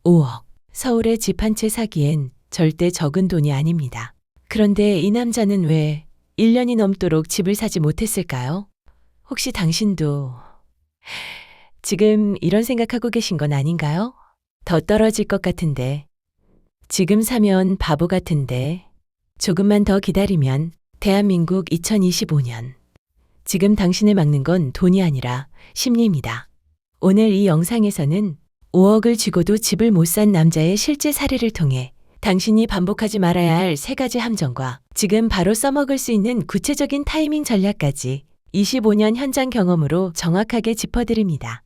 5억. 서울에 집 한 채 사기엔 절대 적은 돈이 아닙니다. 그런데 이 남자는 왜 1년이 넘도록 집을 사지 못했을까요? 혹시 당신도 지금 이런 생각하고 계신 건 아닌가요? 더 떨어질 것 같은데, 지금 사면 바보 같은데, 조금만 더 기다리면 대한민국 2025년. 지금 당신을 막는 건 돈이 아니라 심리입니다. 오늘 이 영상에서는 5억을 쥐고도 집을 못 산 남자의 실제 사례를 통해 당신이 반복하지 말아야 할 3가지 함정과 지금 바로 써먹을 수 있는 구체적인 타이밍 전략까지 25년 현장 경험으로 정확하게 짚어드립니다.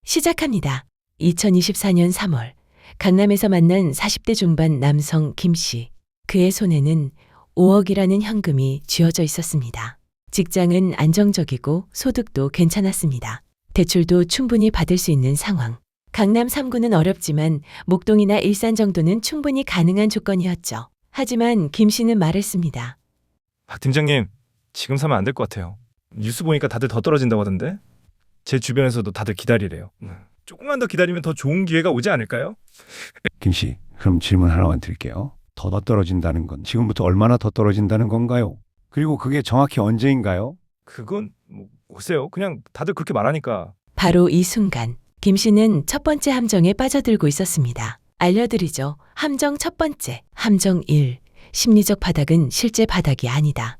시작합니다. 2024년 3월, 강남에서 만난 40대 중반 남성 김 씨. 그의 손에는 5억이라는 현금이 쥐어져 있었습니다. 직장은 안정적이고 소득도 괜찮았습니다. 대출도 충분히 받을 수 있는 상황. 강남 3구는 어렵지만 목동이나 일산 정도는 충분히 가능한 조건이었죠. 하지만 김 씨는 말했습니다. 박 팀장님, 지금 사면 안 될 것 같아요. 뉴스 보니까 다들 더 떨어진다고 하던데? 제 주변에서도 다들 기다리래요. 조금만 더 기다리면 더 좋은 기회가 오지 않을까요? 김 씨, 그럼 질문 하나만 드릴게요. 더 떨어진다는 건 지금부터 얼마나 더 떨어진다는 건가요? 그리고 그게 정확히 언제인가요? 그건 글쎄요. 그냥 다들 그렇게 말하니까. 바로 이 순간 김 씨는 첫 번째 함정에 빠져들고 있었습니다. 알려드리죠. 함정 첫 번째. 함정 1. 심리적 바닥은 실제 바닥이 아니다.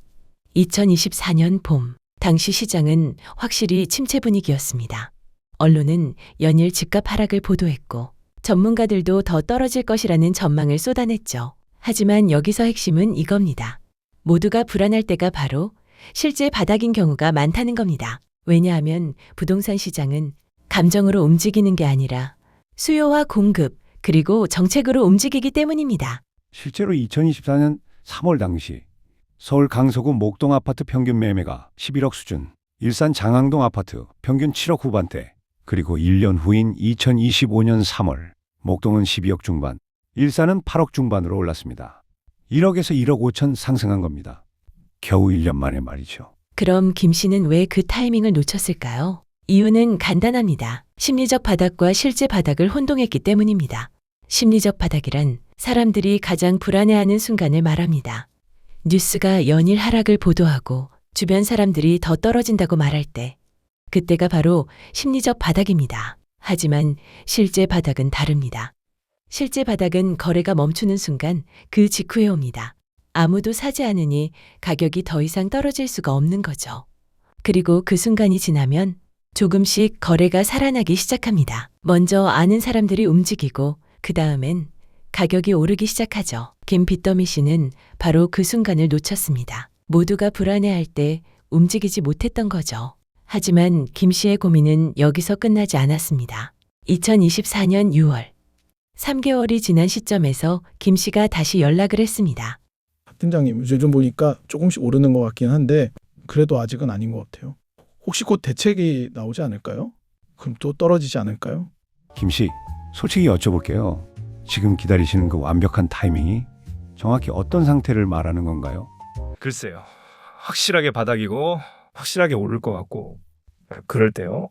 2024년 봄. 당시 시장은 확실히 침체 분위기였습니다. 언론은 연일 집값 하락을 보도했고 전문가들도 더 떨어질 것이라는 전망을 쏟아냈죠. 하지만 여기서 핵심은 이겁니다. 모두가 불안할 때가 바로 실제 바닥인 경우가 많다는 겁니다. 왜냐하면 부동산 시장은 감정으로 움직이는 게 아니라 수요와 공급, 그리고 정책으로 움직이기 때문입니다. 실제로 2024년 3월 당시 서울 강서구 목동 아파트 평균 매매가 11억 수준, 일산 장항동 아파트 평균 7억 후반대, 그리고 1년 후인 2025년 3월 목동은 12억 중반, 일산은 8억 중반으로 올랐습니다. 1억에서 1억 5천 상승한 겁니다. 겨우 1년 만에 말이죠. 그럼 김 씨는 왜 그 타이밍을 놓쳤을까요? 이유는 간단합니다. 심리적 바닥과 실제 바닥을 혼동했기 때문입니다. 심리적 바닥이란 사람들이 가장 불안해하는 순간을 말합니다. 뉴스가 연일 하락을 보도하고 주변 사람들이 더 떨어진다고 말할 때, 그때가 바로 심리적 바닥입니다. 하지만 실제 바닥은 다릅니다. 실제 바닥은 거래가 멈추는 순간 그 직후에 옵니다. 아무도 사지 않으니 가격이 더 이상 떨어질 수가 없는 거죠. 그리고 그 순간이 지나면 조금씩 거래가 살아나기 시작합니다. 먼저 아는 사람들이 움직이고 그 다음엔 가격이 오르기 시작하죠. 김 빚더미 씨는 바로 그 순간을 놓쳤습니다. 모두가 불안해할 때 움직이지 못했던 거죠. 하지만 김 씨의 고민은 여기서 끝나지 않았습니다. 2024년 6월, 3개월이 지난 시점에서 김 씨가 다시 연락을 했습니다. 팀장님, 요즘 보니까 조금씩 오르는 것 같긴 한데 그래도 아직은 아닌 것 같아요. 혹시 곧 대책이 나오지 않을까요? 그럼 또 떨어지지 않을까요? 김 씨, 솔직히 여쭤볼게요. 지금 기다리시는 그 완벽한 타이밍이 정확히 어떤 상태를 말하는 건가요? 글쎄요. 확실하게 바닥이고 확실하게 오를 것 같고 그럴 때요.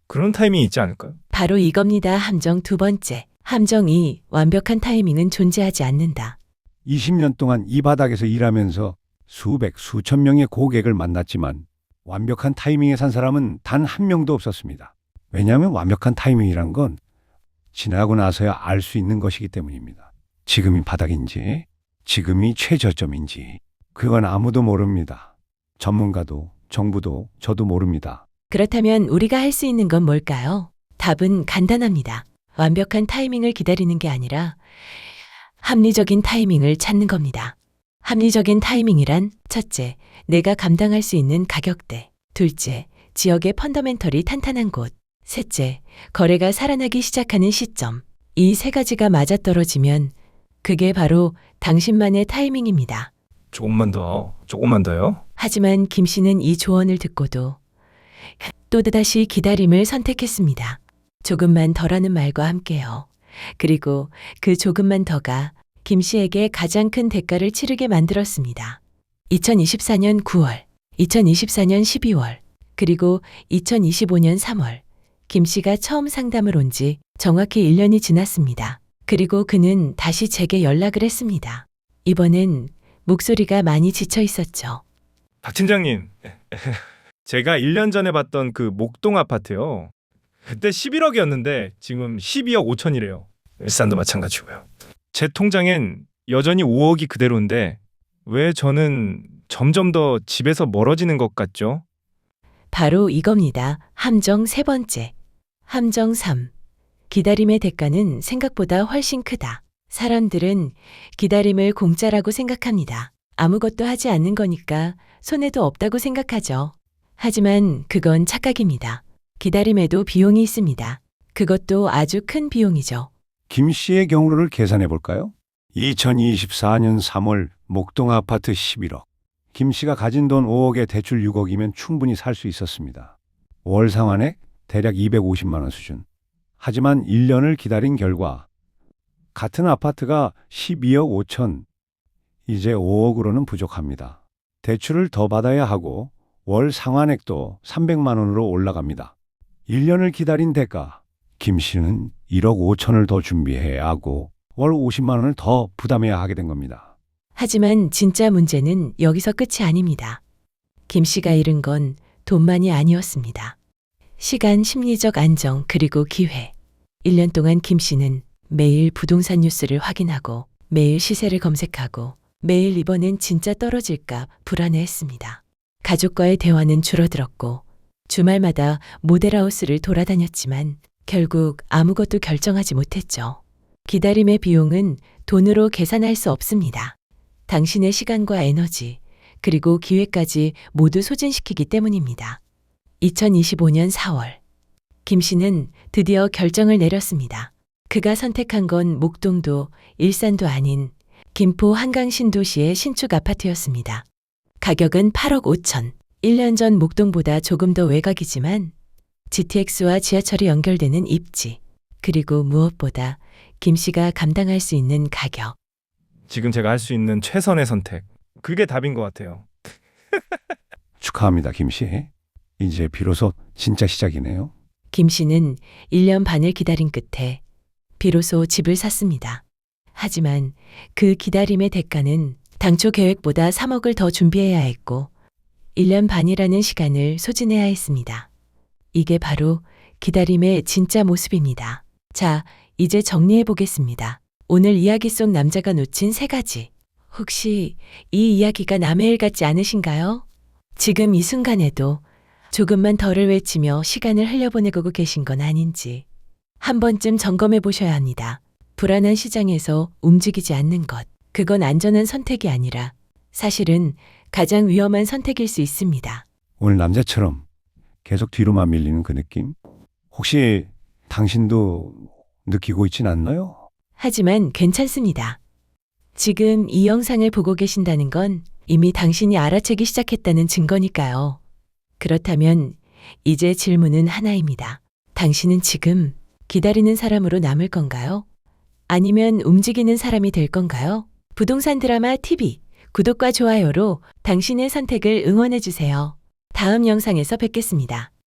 그런 타이밍이 있지 않을까요? 바로 이겁니다. 함정 두 번째. 함정 2. 완벽한 타이밍은 존재하지 않는다. 20년 동안 이 바닥에서 일하면서 수백, 수천 명의 고객을 만났지만 완벽한 타이밍에 산 사람은 단 한 명도 없었습니다. 왜냐하면 완벽한 타이밍이란 건 지나고 나서야 알 수 있는 것이기 때문입니다. 지금이 바닥인지, 지금이 최저점인지, 그건 아무도 모릅니다. 전문가도, 정부도, 저도 모릅니다. 그렇다면 우리가 할 수 있는 건 뭘까요? 답은 간단합니다. 완벽한 타이밍을 기다리는 게 아니라 합리적인 타이밍을 찾는 겁니다. 합리적인 타이밍이란 첫째, 내가 감당할 수 있는 가격대. 둘째, 지역의 펀더멘털이 탄탄한 곳. 셋째, 거래가 살아나기 시작하는 시점. 이 3가지가 맞아떨어지면 그게 바로 당신만의 타이밍입니다. 조금만 더요. 하지만 김 씨는 이 조언을 듣고도 또다시 기다림을 선택했습니다. 조금만 더라는 말과 함께요. 그리고 그 조금만 더가 김 씨에게 가장 큰 대가를 치르게 만들었습니다. 2024년 9월, 2024년 12월, 그리고 2025년 3월, 김 씨가 처음 상담을 온 지 정확히 1년이 지났습니다. 그리고 그는 다시 제게 연락을 했습니다. 이번엔 목소리가 많이 지쳐 있었죠. 박 팀장님, 제가 1년 전에 봤던 그 목동 아파트요. 그때 11억이었는데 지금 12억 5천이래요. 일산도 마찬가지고요. 제 통장엔 여전히 5억이 그대로인데 왜 저는 점점 더 집에서 멀어지는 것 같죠? 바로 이겁니다. 함정 세 번째. 함정 3. 기다림의 대가는 생각보다 훨씬 크다. 사람들은 기다림을 공짜라고 생각합니다. 아무것도 하지 않는 거니까 손해도 없다고 생각하죠. 하지만 그건 착각입니다. 기다림에도 비용이 있습니다. 그것도 아주 큰 비용이죠. 김 씨의 경우를 계산해 볼까요? 2024년 3월 목동 아파트 11억. 김 씨가 가진 돈 5억에 대출 6억이면 충분히 살 수 있었습니다. 월 상환액 대략 250만 원 수준. 하지만 1년을 기다린 결과 같은 아파트가 12억 5천, 이제 5억으로는 부족합니다. 대출을 더 받아야 하고 월 상환액도 300만 원으로 올라갑니다. 1년을 기다린 대가, 김 씨는 1억 5천을 더 준비해야 하고 월 50만 원을 더 부담해야 하게 된 겁니다. 하지만 진짜 문제는 여기서 끝이 아닙니다. 김 씨가 잃은 건 돈만이 아니었습니다. 시간, 심리적 안정, 그리고 기회. 1년 동안 김 씨는 매일 부동산 뉴스를 확인하고 매일 시세를 검색하고 매일 이번엔 진짜 떨어질까 불안해했습니다. 가족과의 대화는 줄어들었고 주말마다 모델하우스를 돌아다녔지만 결국 아무것도 결정하지 못했죠. 기다림의 비용은 돈으로 계산할 수 없습니다. 당신의 시간과 에너지, 그리고 기회까지 모두 소진시키기 때문입니다. 2025년 4월, 김 씨는 드디어 결정을 내렸습니다. 그가 선택한 건 목동도 일산도 아닌 김포 한강 신도시의 신축 아파트였습니다. 가격은 8억 5천. 1년 전 목동보다 조금 더 외곽이지만 GTX와 지하철이 연결되는 입지, 그리고 무엇보다 김 씨가 감당할 수 있는 가격. 지금 제가 할 수 있는 최선의 선택. 그게 답인 것 같아요. 축하합니다, 김 씨. 이제 비로소 진짜 시작이네요. 김 씨는 1년 반을 기다린 끝에 비로소 집을 샀습니다. 하지만 그 기다림의 대가는 당초 계획보다 3억을 더 준비해야 했고 1년 반이라는 시간을 소진해야 했습니다. 이게 바로 기다림의 진짜 모습입니다. 자, 이제 정리해 보겠습니다. 오늘 이야기 속 남자가 놓친 3가지. 혹시 이 이야기가 남의 일 같지 않으신가요? 지금 이 순간에도 조금만 덜을 외치며 시간을 흘려보내고 계신 건 아닌지 한 번쯤 점검해 보셔야 합니다. 불안한 시장에서 움직이지 않는 것, 그건 안전한 선택이 아니라 사실은 가장 위험한 선택일 수 있습니다. 오늘 남자처럼 계속 뒤로만 밀리는 그 느낌? 혹시 당신도 느끼고 있진 않나요? 하지만 괜찮습니다. 지금 이 영상을 보고 계신다는 건 이미 당신이 알아채기 시작했다는 증거니까요. 그렇다면 이제 질문은 하나입니다. 당신은 지금 기다리는 사람으로 남을 건가요? 아니면 움직이는 사람이 될 건가요? 부동산 드라마 TV 구독과 좋아요로 당신의 선택을 응원해 주세요. 다음 영상에서 뵙겠습니다.